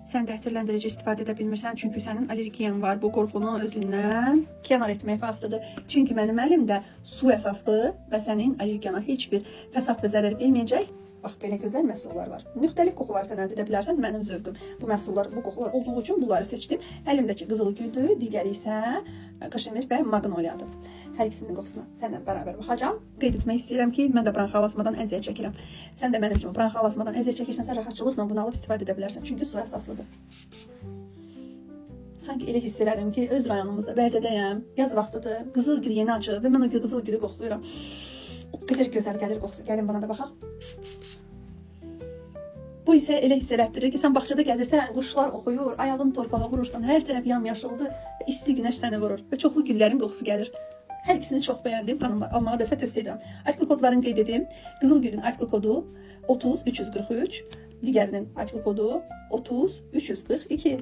Sən dətirləndirici istifadə edə bilmirsən, çünki sənin allergiyan var. Bu qorxunu özündən kənar etmək vaxtıdır. Çünki mənim əlimdə su əsaslı və sənin allergiyana heç bir fəsad və zərər verməyəcək. Bax, belə gözəl məhsullar var. Müxtəlif qoxular sən əldə edə bilərsən. Mənim zövqüm bu məhsullar, bu qoxular olduğu üçün bunları seçdim. Əlimdəki qızıl güldür, digəri isə kaşemir və maqnoliyadır. Hər ikisinin qoxusuna səndən bərabər baxacağam. Qeyd etmək istəyirəm ki, mən də bronxal asmadan əziyyət çəkirəm. Sən də mənim kimi bronxal asmadan əziyyət çəkirsənsə, rahatçılıqla bunu alıb istifadə edə bilərsən. Çünki su əsaslıdır. Sanki elə hiss elədim ki, öz rayonumuzda Bərdədəyəm. Yaz vaxtıdır. Qızıl gül yeni açıb və mən o qızıl gülü qoxlayıram. O qədər gözəl gəlir qoxusu. Gəlin bana da baxaq. Bu isə elə hiss elətdirir ki, sən bağçada gəzirsən, quşlar oxuyur, ayağını torpağa vurursan, hər tərəf yamyaşıldır və isti günəş səni vurur və çoxlu güllərin qoxusu gəlir. Hər ikisini çox bəyəndim. Xanımlar, almağı da sizə tövsiyə edirəm. Artikel kodlarını qeyd edim. Qızıl gülün artikel kodu 30 343, digərinin artikel kodu 30 342.